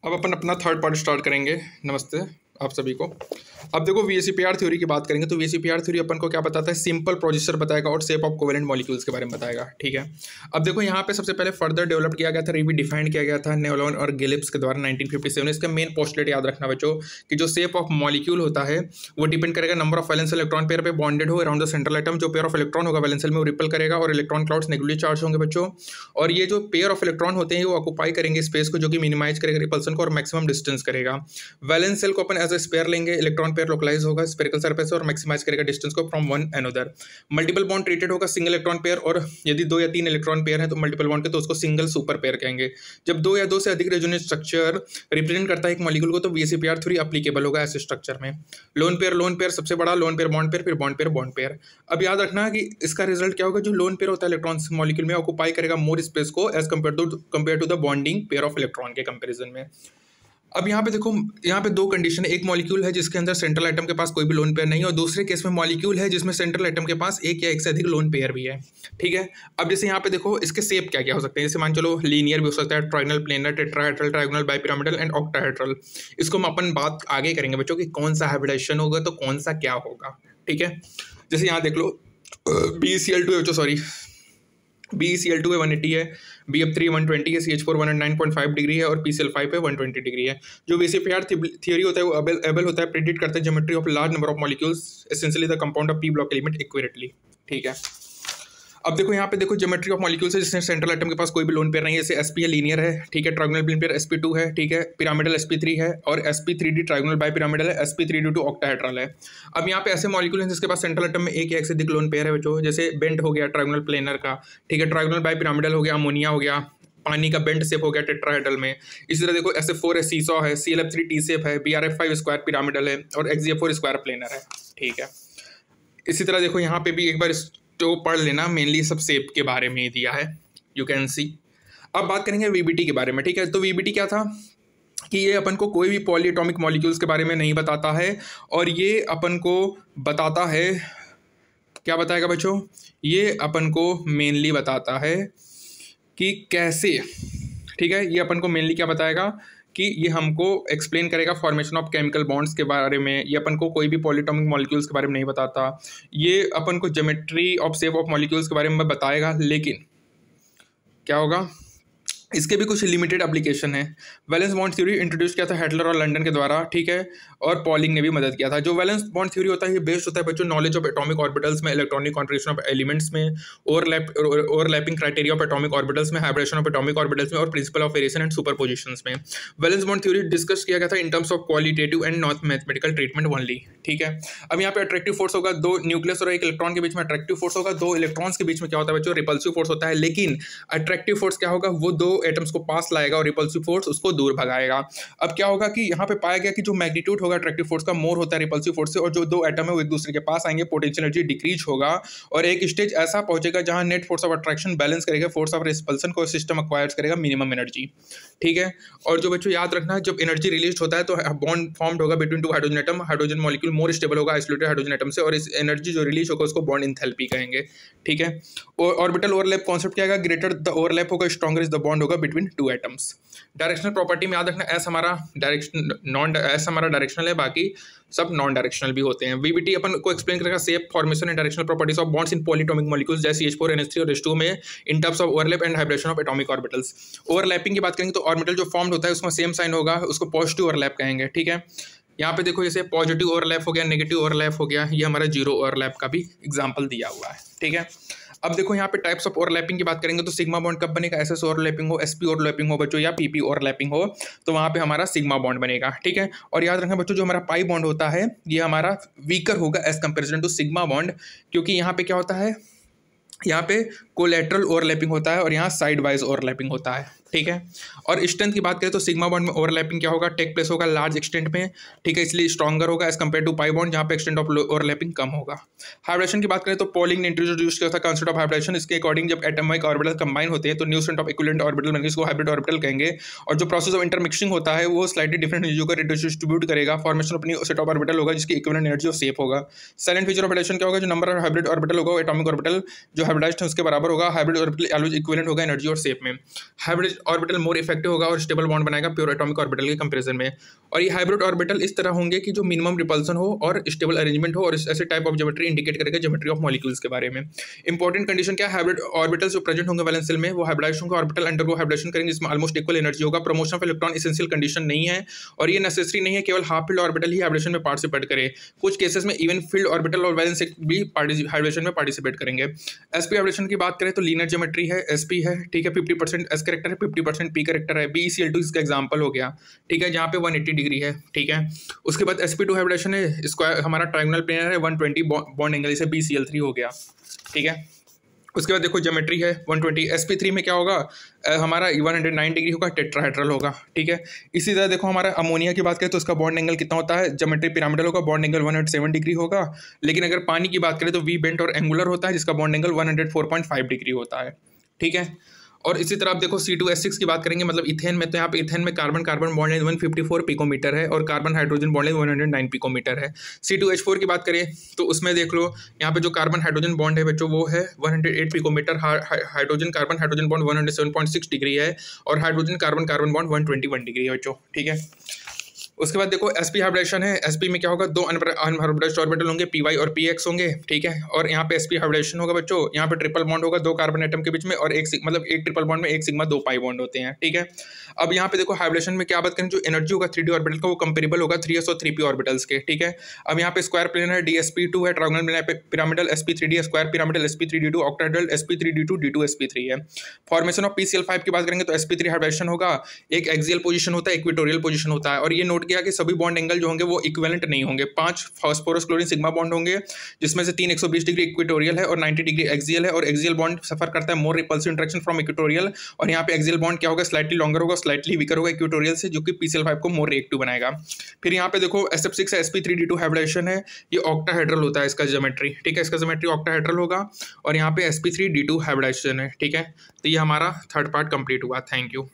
अब अपन अपना third part start करेंगे। नमस्ते आप सभी को। अब देखो वीएसीपीआर थ्योरी की बात करेंगे तो वीएसीपीआर थ्योरी अपन को क्या बताता है, सिंपल प्रोजेसर बताएगा और शेप ऑफ कोवेलेंट मॉलिक्यूल्स के बारे में बताएगा। ठीक है, अब देखो यहाँ पे सबसे पहले फर्दर डेवलप किया गया था, डिफाइंड किया गया था नेलोन और गिलिप्स के द्वारा 1957। इसका मेन पोस्टुलेट याद रखना बच्चों कि जो शेप ऑफ मॉलिक्यूल होता है वो डिपेंड करेगा number of valence electron pair पे बॉन्डेड हो अराउंड द सेंट्रल एटम। जो पेयर ऑफ इलेक्ट्रॉन होगा वैलेंस में वो रिपल करेगा और इलेक्ट्रॉन क्लाउड्स नेगेटिवली चार्ज होंगे बच्चों। और ये जो पेयर ऑफ इलेक्ट्रॉन होते हैं वो ऑक्यूपाई करेंगे स्पेस को, जो कि मिनिमाइज करेगा रिपल्सन को और मैक्सिमम डिस्टेंस करेगा। वैलेंस सेल को अपन एज ए स्पेयर लेंगे, इलेक्ट्रॉन पेयर लोकलाइज होगा स्फेरिकल सरफेस और मैक्सिमाइज करेगा डिस्टेंस को from one another. Multiple bond treated होगा सिंगल इलेक्ट्रॉन पेयर, और यदि 2 या 3 इलेक्ट्रॉन पेयर है तो मल्टीपल बॉन्ड के तो उसको सिंगल सुपर पेयर कहेंगे। जब 2 या 2 से अधिक रेजोनेंस स्ट्रक्चर रिप्रेजेंट करता है एक मॉलिक्यूल को तो वीएसीपीआर थ्योरी एप्लीकेबल होगा ऐसे स्ट्रक्चर में। लोन पेयर सबसे बड़ा, लोन पेयर फिर बॉन्ड पेयर। अब याद रखना कि इसका रिजल्ट क्या होगा, जो लोन पेयर होता है इलेक्ट्रॉन्स मॉलिक्यूल में ऑक्यूपाई करेगा मोर स्पेस को as compare to the bonding pair of electron के कंपेरिजन में। अब यहाँ पे देखो, यहाँ पे 2 कंडीशन है। एक मॉलिक्यूल है जिसके अंदर सेंट्रल एटम के पास कोई भी लोन पेयर नहीं है, और दूसरे केस में मॉलिक्यूल है जिसमें सेंट्रल एटम के पास एक या एक से अधिक लोन पेयर भी है। ठीक है, अब जैसे यहाँ पे देखो इसके शेप क्या क्या हो सकते हैं। जैसे मान चलो लीनियर भी हो सकता है, triangle, planar, tetrahedral, triangular, bipyramidal and octahedral. इसको हम अपन बात आगे करेंगे बच्चों कि कौन सा हाइब्रिडाइजेशन होगा तो कौन सा क्या होगा। ठीक है, जैसे यहाँ देख लो BeCl2 है 180 है, BF3 120 है, CH4 109.5 डिग्री है और PCl5 है 120 डिग्री है। जो वीएसीपीआर थ्योरी होता है वो एबल होता है प्रेडिक्ट करता है geometry of large number of molecules essentially the compound of p block element accurately. ठीक है, अब देखो यहाँ पे देखो ज्योमेट्री ऑफ मॉलिक्यूल्स है जिसमें सेंट्रल एटम के पास कोई भी लोन पेयर नहीं है। जैसे sp है लीनियर है, ठीक है, ट्रायंगुलर लोन पेयर sp2 है, ठीक है, पिरामिडल sp3 है और sp3d ट्रायंगुलर बाइपिरामिडल है, sp3d2 ऑक्टाहेड्रल है। अब यहाँ पे ऐसे मॉलिक्यूल हैं जिसके पास सेंट्रल एटम में एक या एक से अधिक लोन पेयर है बच्चों। जैसे बेंट हो गया ट्रायंगुलर प्लेनर का, ठीक है, ट्रायंगुलर बाइपिरामिडल हो गया, अमोनिया हो गया, पानी का बेंट शेप हो गया टेट्राहेड्रल में। इसी तरह देखो SF4 है, सीसॉ है, ClF3 टी शेप है, BrF5 स्क्वायर पिरामिडल है और XgF4 स्क्वायर प्लेनर है। ठीक है, इसी तरह देखो यहाँ पे भी एक बार तो पढ़ लेना, मेनली सब शेप के बारे में ही दिया है, यू कैन सी। अब बात करेंगे वीबीटी के बारे में। ठीक है, तो वीबीटी क्या था कि ये अपन को कोई भी पॉलीएटॉमिक मॉलिक्यूल्स के बारे में नहीं बताता है, और ये अपन को बताता है, क्या बताएगा बच्चों, ये अपन को मेनली बताता है कि कैसे, ठीक है, ये अपन को मेनली क्या बताएगा कि ये हमको एक्सप्लेन करेगा फॉर्मेशन ऑफ केमिकल बॉन्ड्स के बारे में। ये अपन को कोई भी पॉलीएटॉमिक मॉलिक्यूल्स के बारे में नहीं बताता। ये अपन को geometry of shape of molecules के बारे में बताएगा, लेकिन क्या होगा, इसके भी कुछ लिमिटेड एप्लीकेशन है। वैलेंस बॉन्ड थ्योरी इंट्रोड्यूस किया था हेडलर और लंडन के द्वारा, ठीक है, और पॉलिंग ने भी मदद किया था। जो वैलेंस बॉन्ड थ्योरी होता है ये बेस्ड होता है बच्चों नॉलेज ऑफ एटॉमिक ऑर्बिटल्स में, इलेक्ट्रॉनिक कॉन्ट्रीब्यूशन ऑफ एलिमेंट्स में, overlapping criteria of atomic orbitals में, हाइब्रिडेशन ऑफ एटॉमिक ऑर्बिटल्स में और प्रिंसिपल ऑफ वेरिएशन एंड सुपरपोजिशंस में। वैलेंस बॉन्ड थ्योरी डिस्कस किया गया था इन terms of qualitative and not mathematical treatment only. ठीक है, अब यहाँ पे अट्रैक्टिव फोर्स होगा 2 न्यूक्लियस और 1 इलेक्ट्रॉन के बीच में अट्रैक्टिव फोर्स होगा, 2 इलेक्ट्रॉन्स के बीच में क्या होता है बच्चों, रिपल्सिव फोर्स होता है। लेकिन अट्रैक्टिव फोर्स क्या होगा, वो 2 एटम्स को पास लाएगा और रिपल्सिव फोर्स उसको दूर भगाएगा। अब क्या होगा कि यहाँ पे पाया गया कि जो मैग्नीट्यूड होगा अट्रैक्टिव फोर्स का मोर होता है रिपल्सिव फोर्स से, और जो 2 एटम है वो एक दूसरे के पास आएंगे, पोटेंशियल एनर्जी डिक्रीज होगा और एक स्टेज ऐसा पहुंचेगा जहां net force of attraction balance करेगा फोर्स ऑफ रिपल्सन को, सिस्टम एक्वायर्स करेगा मिनिमम एनर्जी। ठीक है, और जो बच्चों याद रखना है, जब एनर्जी रिलीज होता है तो बॉन्ड फॉर्म्ड होगा between 2 hydrogen atom. Hydrogen molecule more stable होगा आइसोलेटेड हाइड्रोजन एटम से, और इस एनर्जी जो रिलीज होगा उसको बॉन्ड इंथैल्पी कहेंगे। ठीक है, और ऑर्बिटल ओवरलैप कॉन्सेप्ट क्या है, ग्रेटर द ओवरलैप होगा स्ट्रॉन्गर इज द बॉन्ड होगा बिटवीन 2 एटम्स। डायरेक्शनल प्रॉपर्टी में याद रखना एस हमारा डायरेक्शनल है, बाकी सब नॉन डायरेक्शनल भी होते हैं। वीबीटी अपन को एक्सप्लेन करेगा shape, formation and directional properties of bonds in polyatomic molecules जैसे CH4 NH3 और H2 में in terms of overlap and hybridisation of atomic orbitals. Overlapping की बात करेंगे तो ऑर्बिटल जो फॉर्म्ड होता है उसमें सेम साइन होगा, उसको पॉजिटिव ओवरलैप कहेंगे। ठीक है, यहाँ पे देखो जैसे पॉजिटिव ओवरलैप हो गया, नेगेटिव ओवरलैप हो गया, ये हमारा जीरो ओवरलैप का भी एग्जाम्पल दिया हुआ है। ठीक है, अब देखो यहाँ पे टाइप्स ऑफ ओवरलैपिंग की बात करेंगे तो सिग्मा बॉन्ड कब बनेगा, SS ओवरलैपिंग हो, SP ओवरलैपिंग हो बच्चों, या PP ओवरलैपिंग हो तो वहाँ पे हमारा सिग्मा बॉन्ड बनेगा। ठीक है, और याद रखना बच्चों जो हमारा पाई बॉन्ड होता है ये हमारा वीकर होगा as comparison to sigma bond, क्योंकि यहाँ पे क्या होता है, यहाँ पे कोलैटरल ओवरलैपिंग होता है और यहाँ साइड वाइज ओवरलैपिंग होता है। ठीक है, और स्ट्रेंथ की बात करें तो सिग्मा बॉन्ड में ओवरलैपिंग क्या होगा, टेक प्लेस होगा लार्ज एक्सटेंट में। ठीक है, इसलिए स्ट्रॉन्गर होगा as compare to pi bond जहाँ पे एक्सटेंट ऑफ ओवरलैपिंग कम होगा। हाइब्रिडेशन की बात करें तो पॉलिंग ने इंट्रोड्यूस किया था कॉन्सेप्ट ऑफ हाइब्रिडेशन। इसके अकॉर्डिंग जब एटॉमिक ऑर्बिटल कंबाइन होते हैं तो new strength of equivalent orbital बनेगी, इसको हाइब्रिड ऑर्बिटल कहेंगे। और जो प्रोसेस ऑफ इंटरमिक्सिंग होता है वो स्लाइटली डिफरेंट एनर्जी को डिस्ट्रीब्यूट करेगा, फॉर्मेशन अपनी सेट ऑफ ऑर्बिटल होगा जिसकी इक्विवेलेंट एनर्जी और शेप होगा। साइलेंट फीचर ऑफ हाइब्रिडेशन क्या होगा, जो नंबर ऑफ हाइब्रिड ऑर्बिटल होगा एटॉमिक ऑर्बिटल जो हाइब्रिडाइज्ड है उसके बराबर होगा, हाइब्रिड ऑर्बिटल ऑलवेज इक्विवेलेंट होगा एनर्जी और शेप में। हाइब्रिड ऑर्बिटल मोर इफेक्टिव होगा और स्टेबल बॉन्ड बनाएगा प्योर एटॉमिक ऑर्बिटल के कंपेरिजन में। और ये हाइब्रिड ऑर्बिटल इस तरह होंगे कि जो मिनिमम रिपल्सन हो और स्टेबल अरेंजमेंट हो, और ऐसे टाइप ऑफ ज्योमेट्री इंडिकेट करेगा ज्योमेट्री ऑफ मॉलिक्यूल्स के बारे में। इंपॉर्टेंट कंडीशन क्या है, हाइब्रिड ऑर्बिटल्स जो प्रेजेंट होंगे वैलेंस शेल में वो हाइब्रिडाइज होंगे, ऑर्बिटल अंडरगो हाइब्रिडेशन करेंगे जिसमें ऑलमोस्ट इक्वल एनर्जी होगा। Promotion of electron essential condition नहीं है और ये नेसेसरी नहीं है, केवल हाफ फील्ड ऑर्बिटल ही हाइब्रिडेशन में पार्टिसिपेट करे। कुछ केसेस में इवन फील्ड ऑर्बिटल और वैलेंस भी हाइब्रिडेशन में पार्टिसिपेट करेंगे। एसपी हाइब्रिडेशन की बात करें तो लीनियर ज्योमेट्री है, एसपी है, ठीक है, 50% एस कैरेक्टर है, 50% पी कैरेक्टर है। BeCl2 इसका एग्जांपल हो गया, ठीक है, जहाँ पे 180 डिग्री है, ठीक है। उसके बाद sp2 हाइब्रिडेशन है, स्क्वायर हमारा ट्रायंगुलर प्लेनर है, 120 बॉन्ड एंगल, इसे BeCl3 हो गया, ठीक है। उसके बाद देखो ज्योमेट्री है 120, sp3 में क्या होगा, हमारा 109 डिग्री होगा, टेट्राहेड्रल होगा, ठीक है। इसी तरह देखो हमारा अमोनिया की बात करें तो उसका बॉन्ड एंगल कितना होता है, ज्योमेट्री पिरामिडल होगा, बॉन्ड एंगल 107 डिग्री होगा। लेकिन अगर पानी की बात करें तो वी बेंट और एंगुलर होता है जिसका बॉन्ड एंगल 104.5 डिग्री होता है, ठीक है। और इसी तरह आप देखो C2H6 की बात करेंगे, मतलब इथेन में, तो यहाँ पे इथेन में carbon carbon bond length 154 picometre है और carbon hydrogen bond length 109 picometre है। C2H4 की बात करें तो उसमें देख लो यहाँ पे जो कार्बन हाइड्रोजन बॉन्ड है बच्चों वो है 108 picometre, hydrogen carbon hydrogen bond 107.6 degree है और hydrogen carbon carbon bond 121 degree है बच्चों, ठीक है। उसके बाद देखो sp हाइब्रिडेशन है, sp में क्या होगा, दो अनहाइब्रिडाइज्ड ऑर्बिटल होंगे, py और px होंगे, ठीक है। और यहाँ पे sp हाइब्रिडेशन होगा बच्चों, यहाँ पे ट्रिपल बॉन्ड होगा दो कार्बन एटम के बीच में और एक मतलब एक ट्रिपल बॉन्ड में एक सिग्मा दो पाई बॉन्ड होते हैं, ठीक है। अब यहाँ पे देखो हाइब्रिडेशन में क्या बात करें, जो एनर्जी होगा 3d ऑर्बिटल का वो कंपेरेबल होगा 3s और 3p ऑर्बिटल्स के, ठीक है। अब यहाँ पे स्क्वायर प्लेन है, dsp2 है, triangular pyramidal sp3d, square pyramidal sp3d2, octahedral sp3d2, d2 sp3 है। फॉर्मेशन ऑफ PCl5 की बात करेंगे तो sp3 हाइब्रिडेशन होगा, एक एक्सियल पोजीशन होता है, इक्वेटोरियल पोजीशन होता है। और ये नोट किया कि सभी बॉन्ड एंगल जो होंगे वो इक्विवेलेंट नहीं होंगे, 5 फास्फोरस क्लोरीन सिग्मा बॉन्ड होंगे जिसमें से 3 120 डिग्री इक्वेटोरियल है और 90 डिग्री एक्सियल है। और एक्सियल बॉन्ड सफर करता है मोर रिपल्सिव इंटरेक्शन फ्रॉम इक्वेटोरियल, और यहाँ पे एक्सियल बॉन्ड क्या होगा, स्लाइटली लॉन्गर होगा, स्लाइटली वीकर होगा इक्वेटोरियल से, जो कि PCl5 को मोर रिएक्टिव बनाएगा। फिर यहाँ पे देखो SF6 है, sp3d2 हाइब्रिडेशन है, ये ऑक्टाहेड्रल होता है इसका ज्योमेट्री, ठीक है, इसका ज्योमेट्री ऑक्टाहेड्रल होगा। और यहाँ पे sp3d2 हाइब्रिडेशन है, ठीक है। तो ये हमारा थर्ड पार्ट कंप्लीट हुआ, थैंक यू।